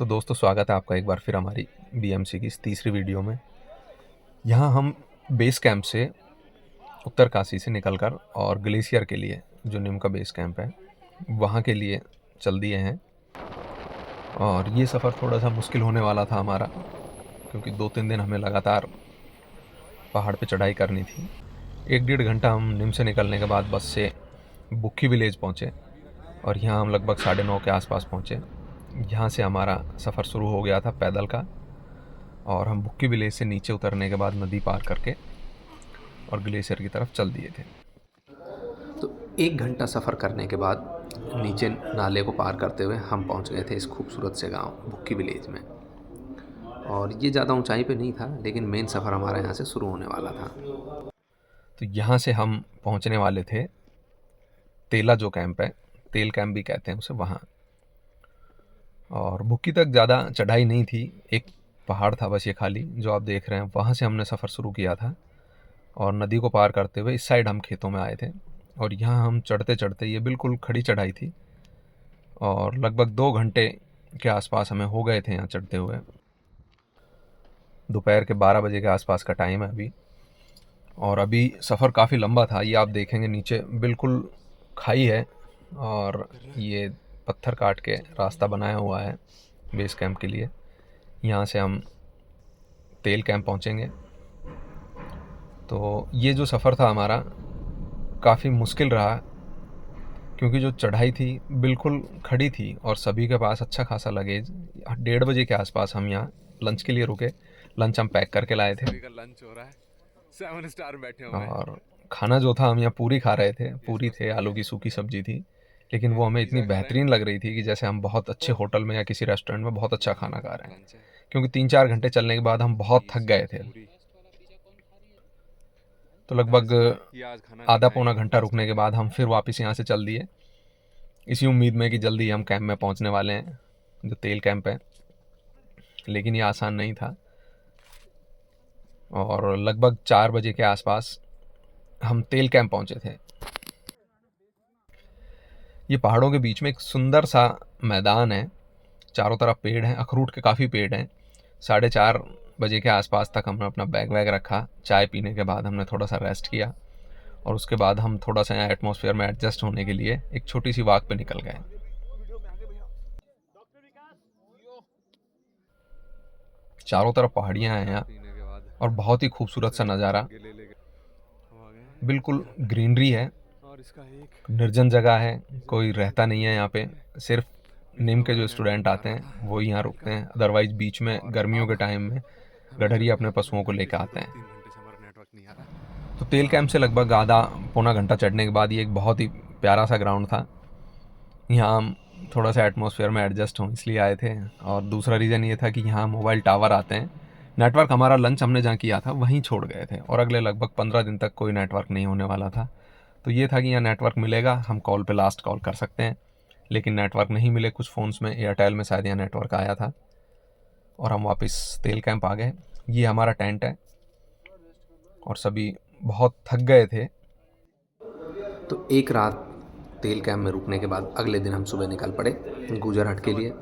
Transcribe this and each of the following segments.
तो दोस्तों स्वागत है आपका एक बार फिर हमारी बीएमसी की इस तीसरी वीडियो में। यहाँ हम बेस कैंप से उत्तरकाशी से निकलकर और ग्लेशियर के लिए जो निम का बेस कैंप है वहाँ के लिए चल दिए हैं। और ये सफ़र थोड़ा सा मुश्किल होने वाला था हमारा, क्योंकि 2-3 दिन हमें लगातार पहाड़ पे चढ़ाई करनी थी। 1-1.5 घंटा हम निम से निकलने के बाद बस से बुक्की विलेज पहुँचे और यहाँ हम लगभग 9:30 के आसपास पहुँचे। यहाँ से हमारा सफ़र शुरू हो गया था पैदल का, और हम बुक्की विलेज से नीचे उतरने के बाद नदी पार करके और ग्लेशियर की तरफ चल दिए थे। तो 1 घंटा सफ़र करने के बाद नीचे नाले को पार करते हुए हम पहुंच गए थे इस खूबसूरत से गांव बुक्की विलेज में। और ये ज़्यादा ऊंचाई पे नहीं था, लेकिन मेन सफ़र हमारा यहाँ से शुरू होने वाला था। तो यहाँ से हम पहुँचने वाले थे तेला जो कैंप है, तेल कैंप भी कहते हैं उसे, वहाँ। और बुक्की तक ज़्यादा चढ़ाई नहीं थी, एक पहाड़ था बस ये खाली जो आप देख रहे हैं। वहाँ से हमने सफ़र शुरू किया था और नदी को पार करते हुए इस साइड हम खेतों में आए थे। और यहाँ हम चढ़ते चढ़ते, ये बिल्कुल खड़ी चढ़ाई थी और लगभग 2 घंटे के आसपास हमें हो गए थे यहाँ चढ़ते हुए। दोपहर के 12 बजे के आसपास का टाइम है अभी, और अभी सफ़र काफ़ी लंबा था। ये आप देखेंगे नीचे बिल्कुल खाई है और ये पत्थर काट के रास्ता बनाया हुआ है बेस कैंप के लिए। यहाँ से हम तेल कैंप पहुँचेंगे। तो ये जो सफ़र था हमारा काफ़ी मुश्किल रहा, क्योंकि जो चढ़ाई थी बिल्कुल खड़ी थी और सभी के पास अच्छा खासा लगेज। 1:30 बजे के आसपास हम यहाँ लंच के लिए रुके। लंच हम पैक करके लाए थे। लंच हो रहा है, 7 स्टार बैठे हुए हैं। और खाना जो था हम यहाँ पूरी खा रहे थे। पूरी थे, आलू की सूखी सब्जी थी, लेकिन वो हमें इतनी बेहतरीन लग रही थी कि जैसे हम बहुत अच्छे होटल में या किसी रेस्टोरेंट में बहुत अच्छा खाना खा रहे हैं। क्योंकि 3-4 घंटे चलने के बाद हम बहुत थक गए थे। तो लगभग आधा पौना घंटा रुकने के बाद हम फिर वापस यहाँ से चल दिए, इसी उम्मीद में कि जल्दी हम कैंप में पहुँचने वाले हैं जो तेल कैंप है। लेकिन ये आसान नहीं था, और लगभग 4 बजे के आसपास हम तेल कैंप पहुँचे थे। ये पहाड़ों के बीच में एक सुंदर सा मैदान है, चारों तरफ पेड़ हैं, अखरूट के काफ़ी पेड़ हैं। 4:30 बजे के आसपास तक हमने अपना बैग वैग रखा। चाय पीने के बाद हमने थोड़ा सा रेस्ट किया और उसके बाद हम थोड़ा सा यहाँ एटमॉस्फेयर में एडजस्ट होने के लिए एक छोटी सी वॉक पे निकल गए। चारों तरफ पहाड़ियाँ हैं यहाँ और बहुत ही खूबसूरत सा नज़ारा, बिल्कुल ग्रीनरी है, निर्जन जगह है, कोई रहता नहीं है यहाँ पे। सिर्फ निम के जो स्टूडेंट आते हैं वो यहाँ रुकते हैं, अदरवाइज बीच में गर्मियों के टाइम में गडरिया अपने पशुओं को लेकर आते हैं। तो तेल कैंप से लगभग आधा पौना घंटा चढ़ने के बाद ये एक बहुत ही प्यारा सा ग्राउंड था। यहाँ हम थोड़ा सा एटमॉस्फेयर में एडजस्ट हों इसलिए आए थे, और दूसरा रीज़न ये था कि यहाँ मोबाइल टावर आते हैं। नेटवर्क हमारा लंच हमने जहाँ किया था वहीं छोड़ गए थे, और अगले लगभग 15 दिन तक कोई नेटवर्क नहीं होने वाला था। तो ये था कि यहाँ नेटवर्क मिलेगा, हम कॉल पे लास्ट कॉल कर सकते हैं। लेकिन नेटवर्क नहीं मिले कुछ फ़ोन्स में, एयरटेल में शायद यहाँ नेटवर्क आया था, और हम वापस तेल कैंप आ गए। ये हमारा टेंट है और सभी बहुत थक गए थे। तो एक रात तेल कैंप में रुकने के बाद अगले दिन हम सुबह निकल पड़े गुजरहट के लिए।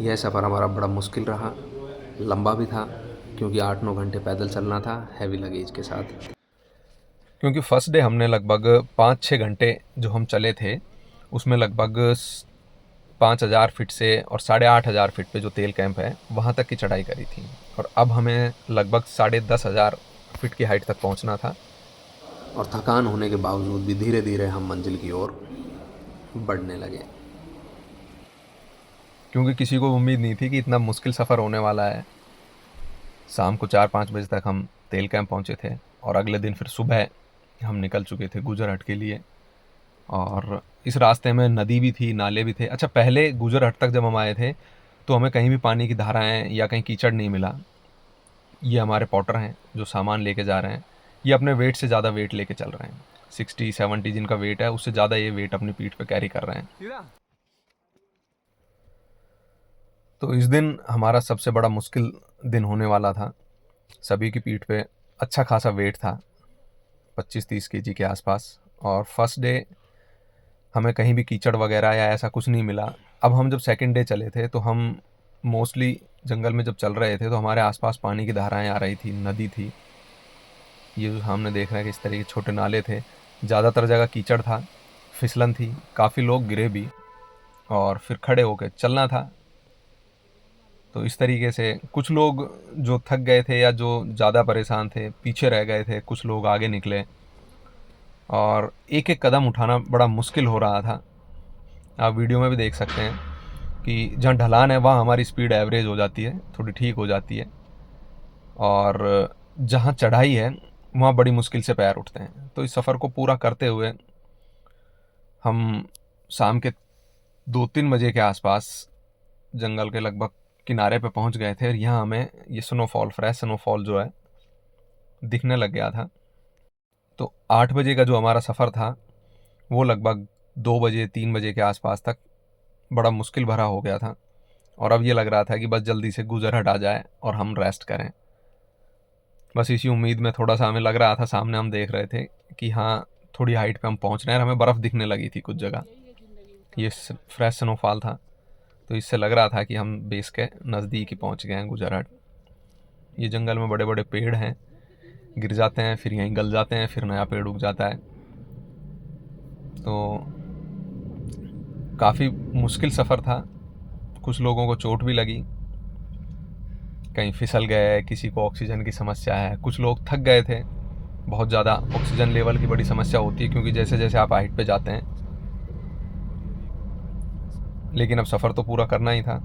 यह सफ़र हमारा बड़ा मुश्किल रहा, लंबा भी था, क्योंकि 8-9 घंटे पैदल चलना था हैवी लगेज के साथ। क्योंकि फर्स्ट डे हमने लगभग 5-6 घंटे जो हम चले थे उसमें लगभग 5,000 फीट से और 8,500 फीट पे जो तेल कैंप है वहाँ तक की चढ़ाई करी थी, और अब हमें लगभग 10,500 फीट की हाइट तक पहुँचना था। और थकान होने के बावजूद भी धीरे धीरे हम मंजिल की ओर बढ़ने लगे, क्योंकि किसी को उम्मीद नहीं थी कि इतना मुश्किल सफ़र होने वाला है। शाम को 4-5 बजे तक हम तेल कैंप पहुँचे थे, और अगले दिन फिर सुबह हम निकल चुके थे गुजरहट के लिए। और इस रास्ते में नदी भी थी, नाले भी थे। अच्छा, पहले गुजरहट तक जब हम आए थे तो हमें कहीं भी पानी की धाराएं या कहीं कीचड़ नहीं मिला। ये हमारे पॉटर हैं जो सामान लेके जा रहे हैं, ये अपने वेट से ज़्यादा वेट लेके चल रहे हैं। 60-70 जिनका वेट है उससे ज़्यादा ये वेट अपनी पीठ पे कैरी कर रहे हैं। तो इस दिन हमारा सबसे बड़ा मुश्किल दिन होने वाला था। सभी की पीठ पे अच्छा खासा वेट था, 25-30 केजी के आसपास। और फर्स्ट डे हमें कहीं भी कीचड़ वगैरह या ऐसा कुछ नहीं मिला। अब हम जब सेकंड डे चले थे तो हम मोस्टली जंगल में जब चल रहे थे तो हमारे आसपास पानी की धाराएं आ रही थी, नदी थी। ये जो सामने देख रहे हैं कि इस तरह के छोटे नाले थे, ज़्यादातर जगह कीचड़ था, फिसलन थी, काफ़ी लोग गिरे भी और फिर खड़े होकर चलना था। तो इस तरीके से कुछ लोग जो थक गए थे या जो ज़्यादा परेशान थे पीछे रह गए थे, कुछ लोग आगे निकले और एक एक कदम उठाना बड़ा मुश्किल हो रहा था। आप वीडियो में भी देख सकते हैं कि जहाँ ढलान है वहाँ हमारी स्पीड एवरेज हो जाती है, थोड़ी ठीक हो जाती है, और जहाँ चढ़ाई है वहाँ बड़ी मुश्किल से पैर उठते हैं। तो इस सफ़र को पूरा करते हुए हम शाम के 2-3 बजे के आसपास जंगल के लगभग किनारे पे पहुंच गए थे और यहाँ हमें ये स्नोफॉल, फ्रेश स्नोफॉल जो है दिखने लग गया था। तो 8 बजे का जो हमारा सफ़र था वो लगभग 2 बजे 3 बजे के आसपास तक बड़ा मुश्किल भरा हो गया था और अब ये लग रहा था कि बस जल्दी से गुजर आ जाए और हम रेस्ट करें। बस इसी उम्मीद में थोड़ा सा हमें लग रहा था, सामने हम देख रहे थे कि हाँ थोड़ी हाइट पे हम पहुंच रहे हैं और हमें बर्फ़ दिखने लगी थी कुछ जगह। ये फ्रेश स्नोफॉल था तो इससे लग रहा था कि हम बेस के नज़दीक ही पहुंच गए हैं गुजरात। ये जंगल में बड़े बड़े पेड़ हैं, गिर जाते हैं फिर यहीं गल जाते हैं, फिर नया पेड़ उग जाता है। तो काफ़ी मुश्किल सफ़र था, कुछ लोगों को चोट भी लगी, कहीं फिसल गए, किसी को ऑक्सीजन की समस्या है, कुछ लोग थक गए थे। बहुत ज़्यादा ऑक्सीजन लेवल की बड़ी समस्या होती है क्योंकि जैसे जैसे आप हाइट पे जाते हैं, लेकिन अब सफ़र तो पूरा करना ही था।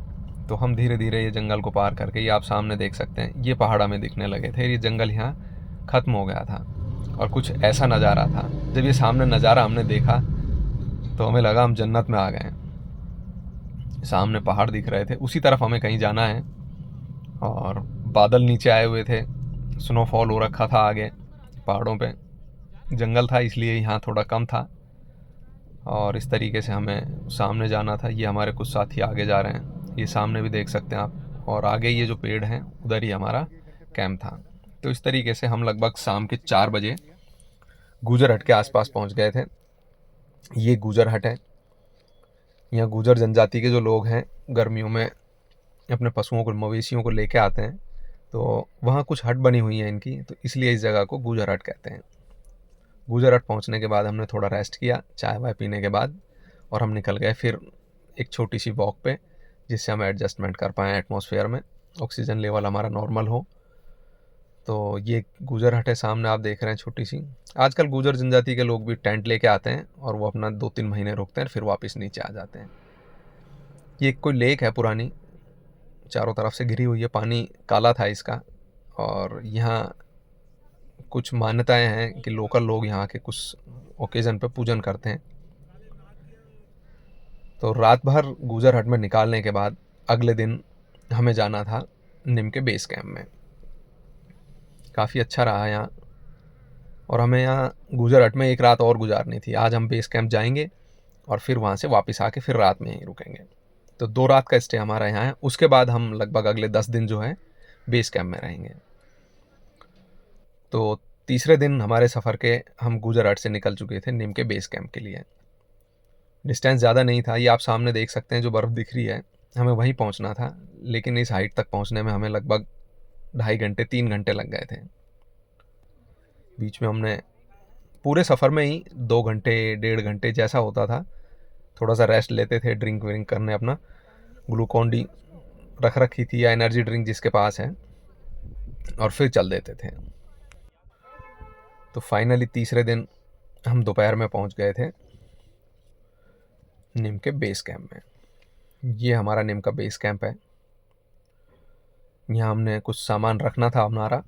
तो हम धीरे धीरे ये जंगल को पार करके, ये आप सामने देख सकते हैं, ये पहाड़ हमें दिखने लगे थे। ये जंगल यहाँ ख़त्म हो गया था और कुछ ऐसा नज़ारा था। जब ये सामने नज़ारा हमने देखा तो हमें लगा हम जन्नत में आ गए हैं। सामने पहाड़ दिख रहे थे, उसी तरफ हमें कहीं जाना है और बादल नीचे आए हुए थे, स्नोफॉल हो रखा था आगे पहाड़ों पे। जंगल था इसलिए यहाँ थोड़ा कम था और इस तरीके से हमें सामने जाना था। ये हमारे कुछ साथी आगे जा रहे हैं, ये सामने भी देख सकते हैं आप, और आगे ये जो पेड़ हैं उधर ही हमारा कैंप था। तो इस तरीके से हम लगभग शाम के 4 बजे गुजर हट के आसपास पहुंच गए थे। ये गुजर हट है, यहाँ गुजर जनजाति के जो लोग हैं गर्मियों में अपने पशुओं को, मवेशियों को लेके आते हैं, तो वहाँ कुछ हट बनी हुई है इनकी, तो इसलिए इस जगह को गुजर हट कहते हैं। गुजर हट पहुँचने के बाद हमने थोड़ा रेस्ट किया चाय वाय पीने के बाद, और हम निकल गए फिर एक छोटी सी वॉक पे, जिससे हम एडजस्टमेंट कर पाएँ एटमॉस्फेयर में, ऑक्सीजन लेवल हमारा नॉर्मल हो। तो ये गुजर हट है, सामने आप देख रहे हैं छोटी सी। आजकल गुजर जनजाति के लोग भी टेंट लेके आते हैं और वो अपना 2-3 महीने रुकते हैं, फिर वापस नीचे आ जाते हैं। ये कोई लेक है पुरानी, चारों तरफ से घिरी हुई है, पानी काला था इसका, और यहाँ कुछ मान्यताएं हैं कि लोकल लोग यहाँ के कुछ ओकेज़न पे पूजन करते हैं। तो रात भर गुजर हट में निकालने के बाद अगले दिन हमें जाना था निम के बेस कैंप में। काफ़ी अच्छा रहा यहाँ, और हमें यहाँ गुजर हट में एक रात और गुजारनी थी। आज हम बेस कैंप जाएंगे और फिर वहाँ से वापस आके फिर रात में यहीं रुकेंगे। तो 2 रात का स्टे हमारा यहाँ है। उसके बाद हम लगभग अगले 10 दिन जो है बेस कैंप में रहेंगे। तो तीसरे दिन हमारे सफ़र के हम गुजर हट से निकल चुके थे निम के बेस कैंप के लिए। डिस्टेंस ज़्यादा नहीं था, ये आप सामने देख सकते हैं जो बर्फ़ दिख रही है, हमें वहीं पहुंचना था, लेकिन इस हाइट तक पहुंचने में हमें लगभग 2.5 घंटे 3 घंटे लग गए थे। बीच में हमने पूरे सफ़र में ही 2 घंटे 1.5 घंटे जैसा होता था थोड़ा सा रेस्ट लेते थे, ड्रिंक व्रिंक करने, अपना ग्लूकॉन डी रख रखी थी या एनर्जी ड्रिंक जिसके पास है, और फिर चल देते थे। तो फाइनली तीसरे दिन हम दोपहर में पहुंच गए थे निम के बेस कैंप में। ये हमारा निम का बेस कैंप है। यहाँ हमने कुछ सामान रखना था हमारा,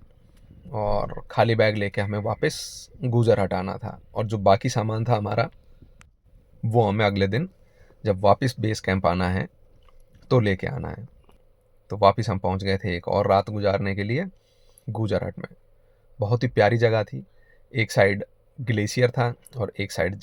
और खाली बैग लेके हमें वापस गुजर हटाना था, और जो बाकी सामान था हमारा वो हमें अगले दिन जब वापस बेस कैंप आना है तो लेके आना है। तो वापस हम पहुंच गए थे एक और रात गुजारने के लिए गुजर हट में। बहुत ही प्यारी जगह थी, एक साइड ग्लेशियर था और एक साइड